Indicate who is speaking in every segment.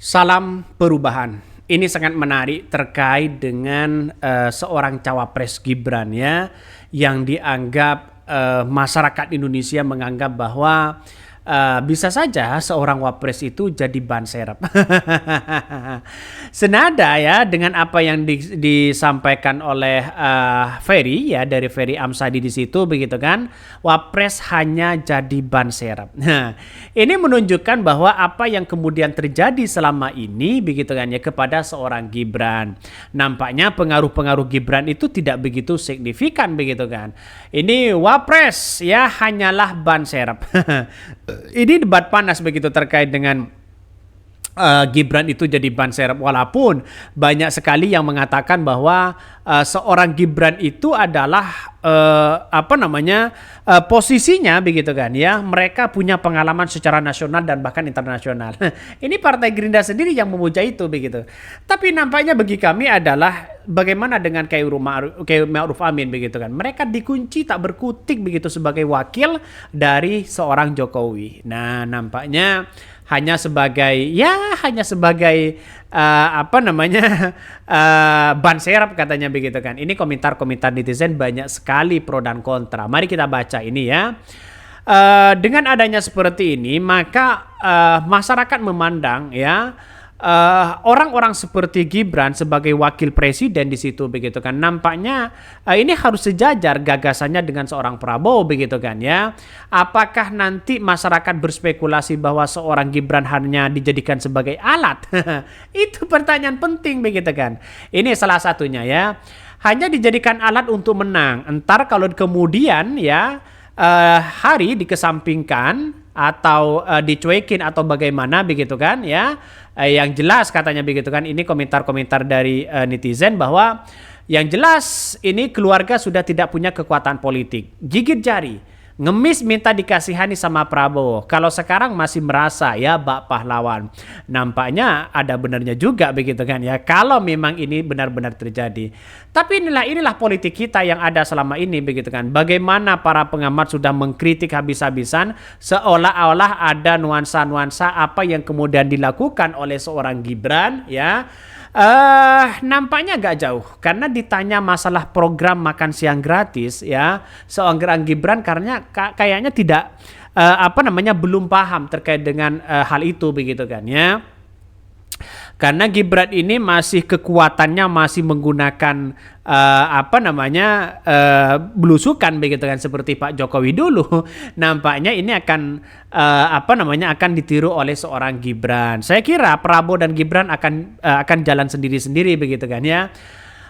Speaker 1: Salam perubahan. Ini sangat menarik terkait dengan seorang cawapres Gibran ya, yang dianggap masyarakat Indonesia menganggap bahwa bisa saja seorang wapres itu jadi ban serep. Senada ya dengan apa yang disampaikan oleh Ferry ya, dari Ferry Amsadi di situ begitu kan, wapres hanya jadi ban serep. Nah, ini menunjukkan bahwa apa yang kemudian terjadi selama ini begitu kan ya kepada seorang Gibran. Nampaknya pengaruh-pengaruh Gibran itu tidak begitu signifikan begitu kan. Ini wapres ya hanyalah ban serep. Ini debat panas begitu terkait dengan Gibran itu jadi ban serep, walaupun banyak sekali yang mengatakan bahwa seorang Gibran itu adalah posisinya begitu kan ya, mereka punya pengalaman secara nasional dan bahkan internasional. Ini Partai Gerindra sendiri yang memuja itu begitu. Tapi nampaknya bagi kami adalah bagaimana dengan Kiai Ma'ruf Amin begitu kan. Mereka dikunci tak berkutik begitu sebagai wakil dari seorang Jokowi. Nah, nampaknya hanya sebagai ban serap katanya begitu kan. Ini komentar-komentar netizen banyak sekali pro dan kontra. Mari kita baca ini ya. Dengan adanya seperti ini maka masyarakat memandang ya orang-orang seperti Gibran sebagai wakil presiden di situ begitu kan. Nampaknya ini harus sejajar gagasannya dengan seorang Prabowo begitu kan ya. Apakah nanti masyarakat berspekulasi bahwa seorang Gibran hanya dijadikan sebagai alat? Itu pertanyaan penting begitu kan. Ini salah satunya ya. Hanya dijadikan alat untuk menang. Entar kalau kemudian ya hari dikesampingkan atau dicuekin atau bagaimana begitu kan ya. Yang jelas katanya begitu kan, ini komentar-komentar dari netizen bahwa yang jelas ini keluarga sudah tidak punya kekuatan politik. Gigit jari, ngemis minta dikasihani sama Prabowo. Kalau sekarang masih merasa ya bak pahlawan. Nampaknya ada benarnya juga begitu kan ya, kalau memang ini benar-benar terjadi. Tapi inilah politik kita yang ada selama ini begitu kan. Bagaimana para pengamat sudah mengkritik habis-habisan seolah-olah ada nuansa-nuansa apa yang kemudian dilakukan oleh seorang Gibran ya. Nampaknya agak jauh karena ditanya masalah program makan siang gratis ya, seorang Gibran karena kayaknya tidak belum paham terkait dengan hal itu begitu kan ya. Karena Gibran ini masih kekuatannya masih menggunakan belusukan begitu kan seperti Pak Jokowi dulu. Nampaknya ini akan akan ditiru oleh seorang Gibran. Saya kira Prabowo dan Gibran akan jalan sendiri-sendiri begitu kan ya.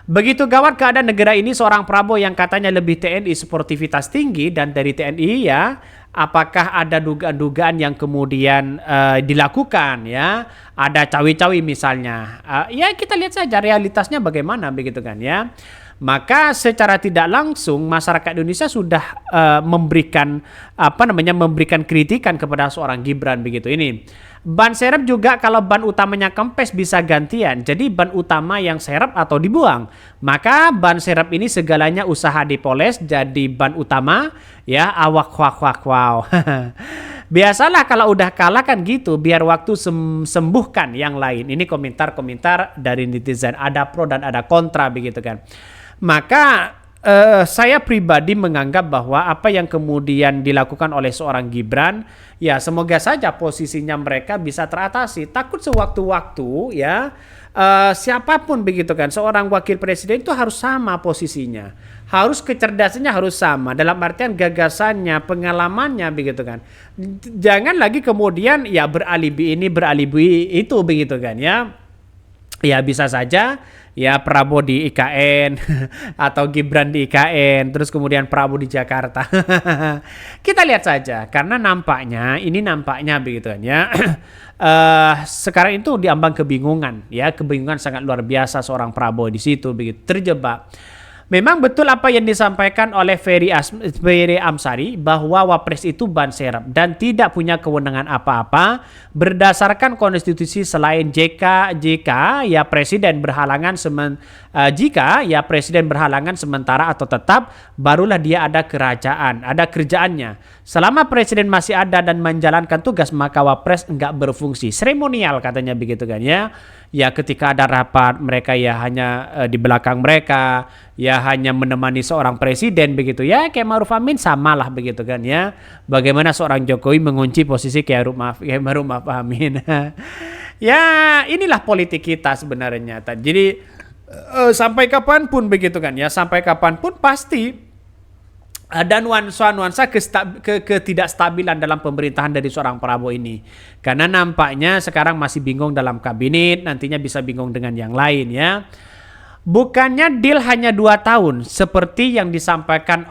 Speaker 1: Begitu gawat keadaan negara ini, seorang Prabowo yang katanya lebih TNI sportivitas tinggi dan dari TNI ya, apakah ada dugaan-dugaan yang kemudian dilakukan ya, ada cawi-cawi misalnya, ya kita lihat saja realitasnya bagaimana begitu kan ya. Maka secara tidak langsung masyarakat Indonesia sudah memberikan kritikan kepada seorang Gibran begitu. Ini ban serep juga, kalau ban utamanya kempes bisa gantian. Jadi ban utama yang serep atau dibuang. Maka ban serep ini segalanya usaha dipoles jadi ban utama ya, awak wow. Biasalah kalau udah kalah kan gitu, biar waktu sembuhkan yang lain. Ini komentar-komentar dari netizen, ada pro dan ada kontra begitu kan. Maka saya pribadi menganggap bahwa apa yang kemudian dilakukan oleh seorang Gibran, ya semoga saja posisinya mereka bisa teratasi. Takut sewaktu-waktu ya siapapun begitu kan, seorang wakil presiden itu harus sama posisinya, harus kecerdasannya harus sama dalam artian gagasannya, pengalamannya begitu kan. Jangan lagi kemudian ya beralibi ini beralibi itu begitu kan ya. Ya bisa saja ya Prabowo di IKN atau Gibran di IKN, terus kemudian Prabowo di Jakarta. Kita lihat saja karena nampaknya begitu kan ya. Sekarang itu diambang kebingungan ya, kebingungan sangat luar biasa seorang Prabowo di situ begitu terjebak. Memang betul apa yang disampaikan oleh Ferry Amsari bahwa Wapres itu ban serep dan tidak punya kewenangan apa-apa berdasarkan konstitusi selain jika ya presiden berhalangan sementara atau tetap, barulah dia ada kerjaannya. Selama presiden masih ada dan menjalankan tugas, maka Wapres enggak berfungsi. Seremonial katanya begitu kan ya. Ya ketika ada rapat mereka ya hanya di belakang mereka, ya hanya menemani seorang presiden begitu ya. Kayak Ma'ruf Amin samalah begitu kan ya. Bagaimana seorang Jokowi mengunci posisi kayak Ma'ruf Amin. Ya inilah politik kita sebenarnya. Jadi sampai kapanpun begitu kan ya, sampai kapanpun pasti ada nuansa-nuansa ketidakstabilan dalam pemerintahan dari seorang Prabowo ini. Karena nampaknya sekarang masih bingung dalam kabinet, nantinya bisa bingung dengan yang lain ya. Bukannya deal hanya 2 tahun seperti yang diomongkan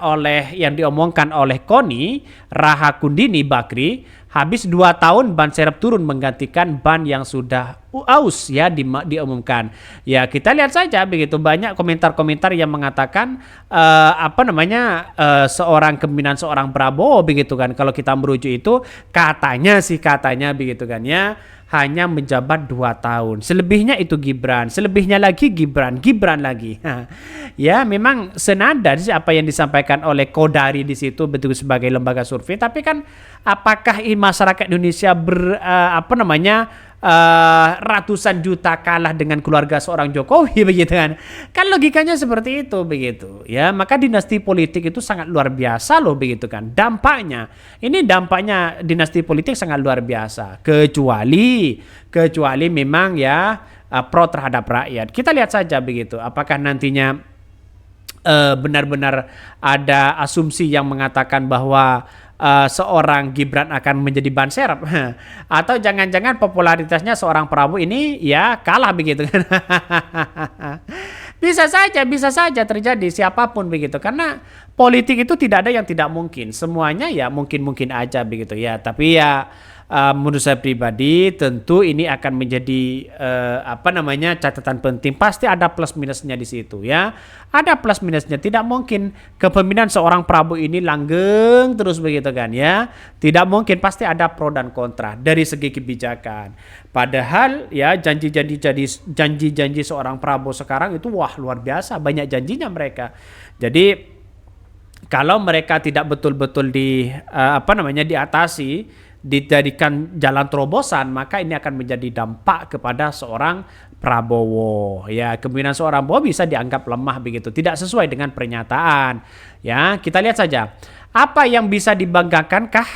Speaker 1: oleh Koni Rahakundini Bakri, habis 2 tahun ban serep turun menggantikan ban yang sudah aus ya diumumkan. Ya kita lihat saja begitu banyak komentar-komentar yang mengatakan seorang kepemimpinan seorang Prabowo begitu kan. Kalau kita merujuk itu katanya begitu kan ya, hanya menjabat 2 tahun. Selebihnya itu Gibran, selebihnya lagi Gibran lagi. Ya memang senada sih apa yang disampaikan oleh Kodari di situ betul sebagai lembaga survei. Tapi kan apakah masyarakat Indonesia ratusan juta kalah dengan keluarga seorang Jokowi begitu kan? Kan logikanya seperti itu begitu ya. Maka dinasti politik itu sangat luar biasa loh begitu kan. Dampaknya dinasti politik sangat luar biasa. Kecuali memang ya pro terhadap rakyat. Kita lihat saja begitu. Apakah nantinya benar-benar ada asumsi yang mengatakan bahwa seorang Gibran akan menjadi ban serep atau jangan-jangan popularitasnya seorang Prabowo ini ya kalah begitu kan. Bisa saja terjadi siapapun begitu, karena politik itu tidak ada yang tidak mungkin, semuanya ya mungkin aja begitu ya. Tapi ya menurut saya pribadi tentu ini akan menjadi catatan penting. Pasti ada plus minusnya di situ ya. Ada plus minusnya. Tidak mungkin kepemimpinan seorang Prabowo ini langgeng terus begitu kan ya. Tidak mungkin, pasti ada pro dan kontra dari segi kebijakan. Padahal ya janji-janji seorang Prabowo sekarang itu wah luar biasa, banyak janjinya mereka. Jadi kalau mereka tidak betul-betul diatasi, dijadikan jalan terobosan, maka ini akan menjadi dampak kepada seorang Prabowo. Ya, kemungkinan seorang Prabowo bisa dianggap lemah begitu, tidak sesuai dengan pernyataan. Ya, kita lihat saja apa yang bisa dibanggakan kah?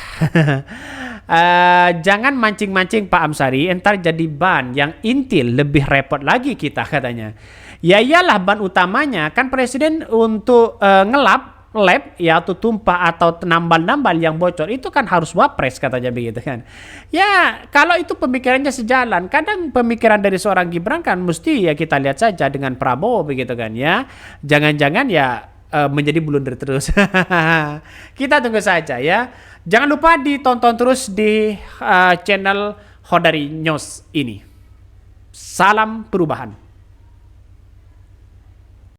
Speaker 1: Jangan mancing-mancing Pak Amsari, entar jadi ban yang intil, lebih repot lagi kita katanya. Ya iyalah, ban utamanya kan presiden untuk ngelap lab ya, atau tumpah atau nambal-nambal yang bocor itu kan harus Wapres katanya begitu kan. Ya kalau itu pemikirannya sejalan, kadang pemikiran dari seorang Gibran kan mesti ya kita lihat saja dengan Prabowo begitu kan ya. Jangan-jangan ya menjadi blunder terus. Kita tunggu saja ya. Jangan lupa ditonton terus di channel Hodari News ini. Salam perubahan.